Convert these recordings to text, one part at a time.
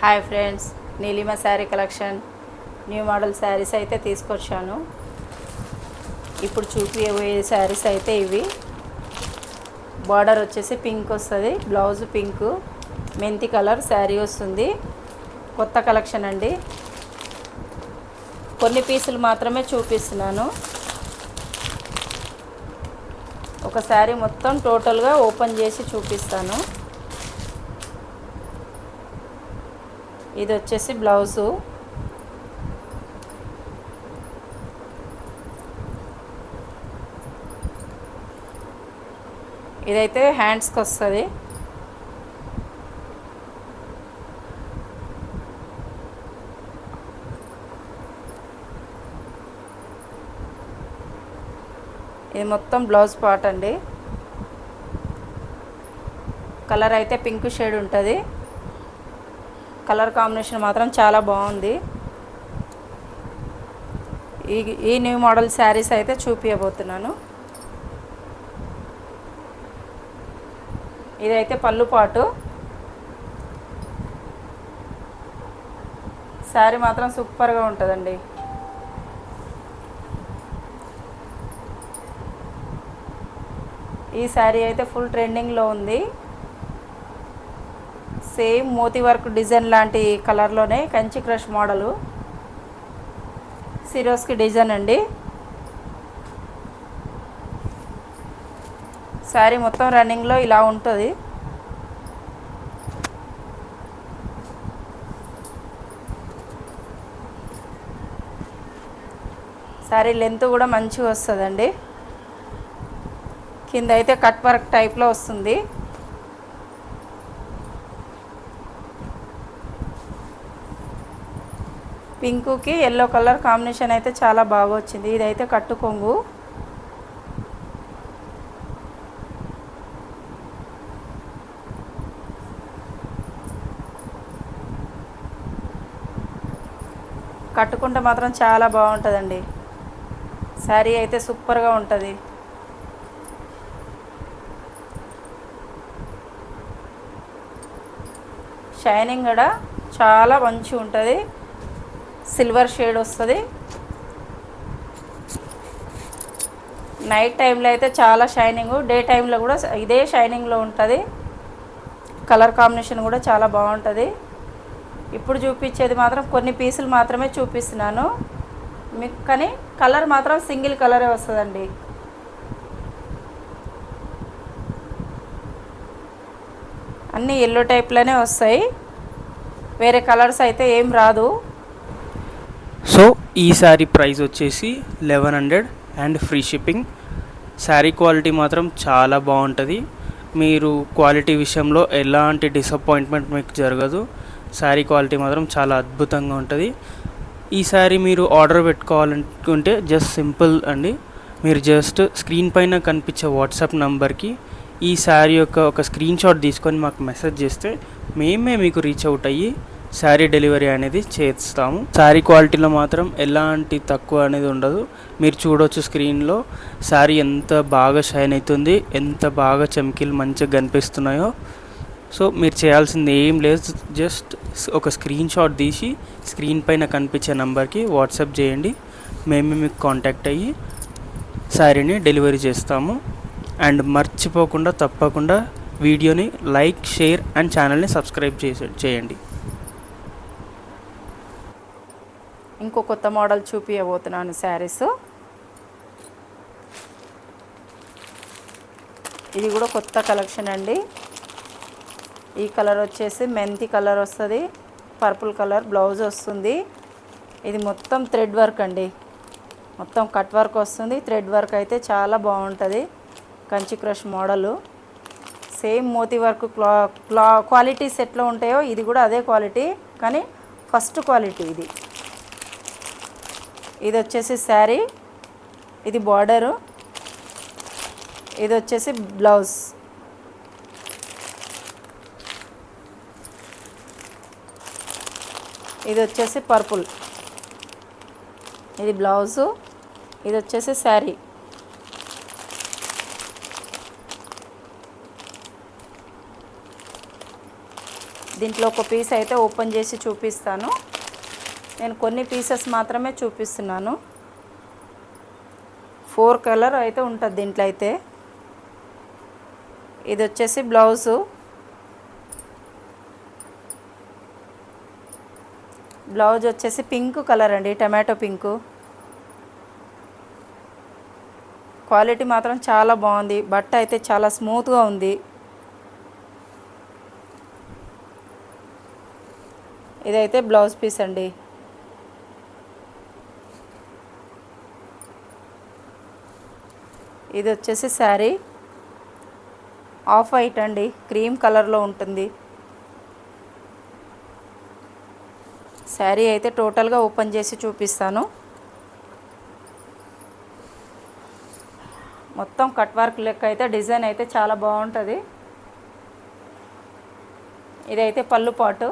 Hi friends, Neelima sari collection new model saris అయితే తీసుకొచ్చాను. ఇప్పుడు చూపించబోయే శారీస్ అయితే ఇవి. బార్డర్ వచ్చేసి పింక్ వస్తుంది, బ్లౌజ్ పింక్, మెంతి కలర్ శారీ వస్తుంది. కొత్త కలెక్షన్ అండి. కొన్ని పీసులు మాత్రమే చూపిస్తున్నాను. ఒక శారీ మొత్తం టోటల్గా ఓపెన్ చేసి చూపిస్తాను. ఇది వచ్చేసి బ్లౌజు. ఇదైతే హ్యాండ్స్కి వస్తుంది. ఇది మొత్తం బ్లౌజ్ పార్ట్ అండి. కలర్ అయితే పింక్ షేడ్ ఉంటుంది. కలర్ కాంబినేషన్ మాత్రం చాలా బాగుంది. ఈ న్యూ మోడల్ శారీస్ అయితే చూపించబోతున్నాను. ఇదైతే పళ్ళు పాటు. శారీ మాత్రం సూపర్గా ఉంటుందండి. ఈ శారీ అయితే ఫుల్ ట్రెండింగ్లో ఉంది. సేమ్ మోతీ వర్క్ డిజైన్ లాంటి కలర్లోనే Kanchi crush model, Swarovski design అండి. శారీ మొత్తం రన్నింగ్లో ఇలా ఉంటుంది. శారీ లెంత్ కూడా మంచిగా వస్తుందండి. కింద అయితే కట్ వర్క్ టైప్లో వస్తుంది. పింకుకి ఎల్లో కలర్ కాంబినేషన్ అయితే చాలా బాగా వచ్చింది. ఇదైతే కట్టు కొంగు. కట్టుకుంటే మాత్రం చాలా బాగుంటుందండి. శారీ అయితే సూపర్గా ఉంటుంది. షైనింగ్ కూడా చాలా మంచిగా ఉంటుంది. సిల్వర్ షేడ్ వస్తుంది. నైట్ టైంలో అయితే చాలా షైనింగ్, డే టైంలో కూడా ఇదే షైనింగ్లో ఉంటుంది. కలర్ కాంబినేషన్ కూడా చాలా బాగుంటుంది. ఇప్పుడు చూపించేది మాత్రం కొన్ని పీసులు మాత్రమే చూపిస్తున్నాను మీకు, కానీ కలర్ మాత్రం సింగిల్ కలరే వస్తుందండి. అన్నీ ఎల్లో టైప్లోనే వస్తాయి, వేరే కలర్స్ అయితే ఏం రాదు. సో ఈ శారీ ప్రైస్ వచ్చేసి 1100 and free shipping. Sari quality మాత్రం చాలా బాగుంటుంది. మీరు క్వాలిటీ విషయంలో ఎలాంటి డిసప్పాయింట్మెంట్ మీకు జరగదు. శారీ క్వాలిటీ మాత్రం చాలా అద్భుతంగా ఉంటుంది. ఈ శారీ మీరు ఆర్డర్ పెట్టుకోవాలనుకుంటే జస్ట్ సింపుల్ అండి. మీరు జస్ట్ స్క్రీన్ పైన కనిపించే వాట్సాప్ నంబర్కి ఈ శారీ యొక్క ఒక స్క్రీన్ షాట్ తీసుకొని మాకు మెసేజ్ చేస్తే మేమే మీకు రీచ్ అవుట్ అయ్యి శారీ డెలివరీ అనేది చేస్తాము. శారీ క్వాలిటీలో మాత్రం ఎలాంటి తక్కువ అనేది ఉండదు. మీరు చూడవచ్చు స్క్రీన్లో శారీ ఎంత బాగా షైన్ అవుతుంది, ఎంత బాగా చమ్కీలు మంచిగా కనిపిస్తున్నాయో. సో మీరు చేయాల్సింది ఏం లేదు, జస్ట్ ఒక స్క్రీన్ షాట్ తీసి స్క్రీన్ పైన కనిపించే నెంబర్కి వాట్సాప్ చేయండి. మేమే మీకు కాంటాక్ట్ అయ్యి శారీని డెలివరీ చేస్తాము. అండ్ మర్చిపోకుండా తప్పకుండా వీడియోని లైక్, షేర్ అండ్ ఛానల్ని సబ్స్క్రైబ్ చేయండి. ఇంకో కొత్త మోడల్ చూపించబోతున్నాను శారీస్. ఇది కూడా కొత్త కలెక్షన్ అండి. ఈ కలర్ వచ్చేసి మెంతి కలర్ వస్తుంది, పర్పుల్ కలర్ బ్లౌజ్ వస్తుంది. ఇది మొత్తం థ్రెడ్ వర్క్ అండి, మొత్తం కట్ వర్క్ వస్తుంది. థ్రెడ్ వర్క్ అయితే చాలా బాగుంటుంది. Kanchi crush model. Same moti work qualities ఎట్లా ఉంటాయో ఇది కూడా అదే క్వాలిటీ, కానీ ఫస్ట్ క్వాలిటీ ఇది. ఇది వచ్చేసి శారీ, ఇది బార్డరు, ఇది వచ్చేసి బ్లౌజ్. ఇది వచ్చేసి పర్పుల్, ఇది బ్లౌజు, ఇది వచ్చేసి శారీ. దీంట్లో ఒక పీస్ అయితే ఓపెన్ చేసి చూపిస్తాను. నేను కొన్ని పీసెస్ మాత్రమే చూపిస్తున్నాను. 4 కలర్ అయితే ఉంటుంది దీంట్లో అయితే. ఇది వచ్చేసి బ్లౌజు. బ్లౌజ్ వచ్చేసి పింక్ కలర్ అండి, టమాటో పింకు. క్వాలిటీ మాత్రం చాలా బాగుంది. బట్ట అయితే చాలా స్మూత్గా ఉంది. ఇదైతే బ్లౌజ్ పీస్ అండి. ఇది వచ్చేసి శారీ ఆఫ్ వైట్ అండి, క్రీమ్ కలర్లో ఉంటుంది. శారీ అయితే టోటల్గా ఓపెన్ చేసి చూపిస్తాను. మొత్తం కట్ వర్క్ లెక్క అయితే డిజైన్ అయితే చాలా బాగుంటుంది. ఇదైతే పళ్ళు పాటు.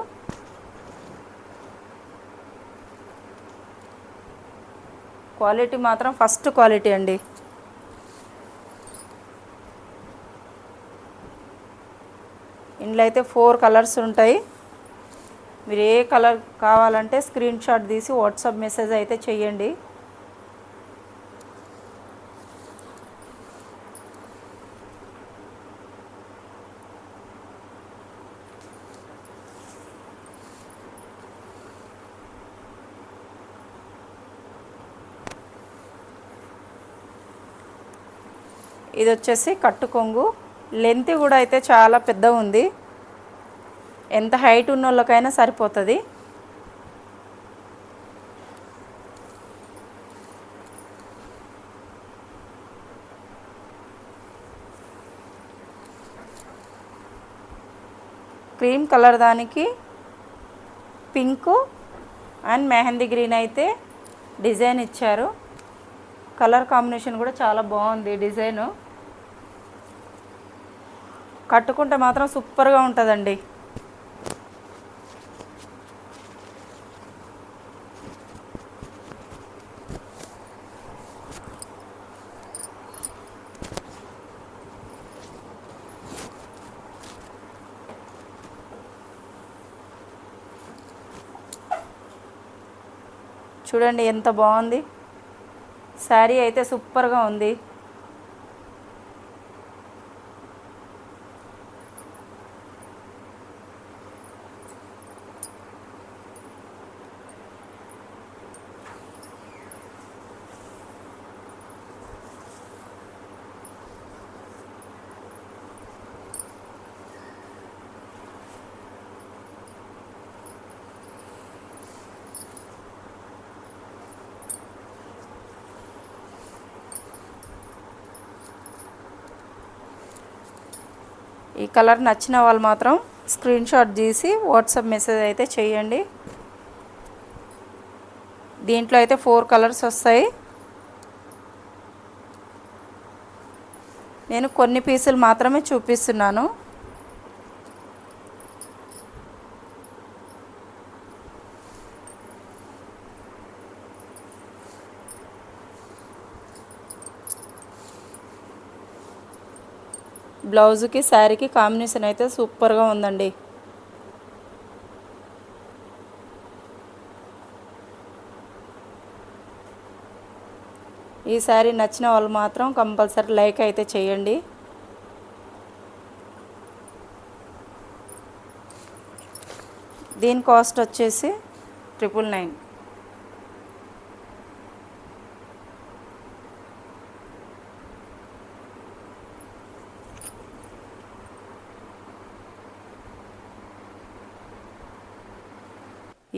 క్వాలిటీ మాత్రం ఫస్ట్ క్వాలిటీ అండి. ఇందులో అయితే 4 కలర్స్ ఉంటాయి. మీరు ఏ కలర్ కావాలంటే స్క్రీన్ షాట్ తీసి వాట్సాప్ మెసేజ్ అయితే చేయండి. ఇది వచ్చేసి కట్టు కొంగు. లెంత్ కూడా అయితే చాలా పెద్ద ఉంది. ఎంత హైట్ ఉన్న వాళ్ళకైనా సరిపోతుంది. క్రీమ్ కలర్ దానికి పింక్ అండ్ మెహందీ గ్రీన్ అయితే డిజైన్ ఇచ్చారు. కలర్ కాంబినేషన్ కూడా చాలా బాగుంది డిజైను. కట్టుకుంటే మాత్రం సూపర్గా ఉంటుందండి. చూడండి ఎంత బాగుంది. శారీ అయితే సూపర్గా ఉంది. ఈ కలర్ నచ్చిన వాళ్ళు మాత్రం స్క్రీన్ షాట్ తీసి వాట్సాప్ మెసేజ్ అయితే చేయండి. దీంట్లో అయితే 4 కలర్స్ వస్తాయి. నేను కొన్ని పీసులు మాత్రమే చూపిస్తున్నాను. బ్లౌజ్కి శారీకి కాంబినేషన్ అయితే సూపర్గా ఉందండి. ఈ శారీ నచ్చిన వాళ్ళు మాత్రం కంపల్సరీ లైక్ అయితే చేయండి. దీని కాస్ట్ వచ్చేసి 999.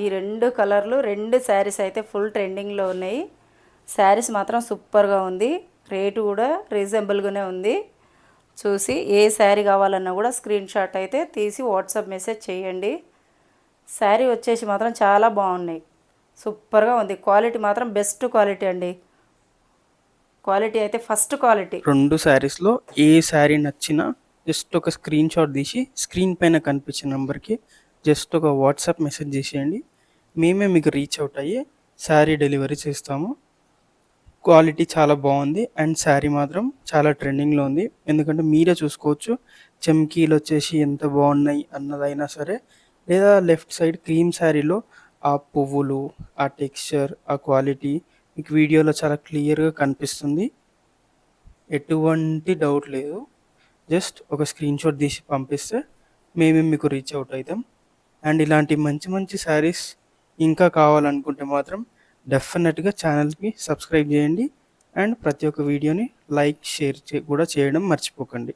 ఈ 2 కలర్లు 2 శారీస్ అయితే ఫుల్ ట్రెండింగ్లో ఉన్నాయి. శారీస్ మాత్రం సూపర్గా ఉంది. రేటు కూడా రీజనబుల్గానే ఉంది. చూసి ఏ శారీ కావాలన్నా కూడా స్క్రీన్ షాట్ అయితే తీసి వాట్సాప్ మెసేజ్ చేయండి. శారీ వచ్చేసి మాత్రం చాలా బాగున్నాయి. సూపర్గా ఉంది. క్వాలిటీ మాత్రం బెస్ట్ క్వాలిటీ అండి. క్వాలిటీ అయితే ఫస్ట్ క్వాలిటీ. 2 శారీస్లో ఏ శారీ నచ్చినా జస్ట్ ఒక స్క్రీన్ షాట్ తీసి స్క్రీన్ పైన కనిపించే నెంబర్కి జస్ట్ ఒక వాట్సాప్ మెసేజ్ చేసేయండి. మేమే మీకు రీచ్ అవుట్ అయ్యి శారీ డెలివరీ చేస్తాము. క్వాలిటీ చాలా బాగుంది అండ్ శారీ మాత్రం చాలా ట్రెండింగ్లో ఉంది. ఎందుకంటే మీరే చూసుకోవచ్చు చమ్కీలు వచ్చేసి ఎంత బాగున్నాయి అన్నదైనా సరే లేదా లెఫ్ట్ సైడ్ క్రీమ్ శారీలో ఆ పువ్వులు, ఆ టెక్స్చర్, ఆ క్వాలిటీ మీకు వీడియోలో చాలా క్లియర్గా కనిపిస్తుంది. ఎటువంటి డౌట్ లేదు. జస్ట్ ఒక స్క్రీన్ షాట్ తీసి పంపిస్తే మేమే మీకు రీచ్ అవుట్ అవుతాం. అండ్ ఇలాంటి మంచి మంచి శారీస్ ఇంకా కావాలనుకుంటే మాత్రం డెఫినెట్గా ఛానల్కి సబ్స్క్రైబ్ చేయండి. అండ్ ప్రతి ఒక్క వీడియోని లైక్ షేర్ కూడా చేయడం మర్చిపోకండి.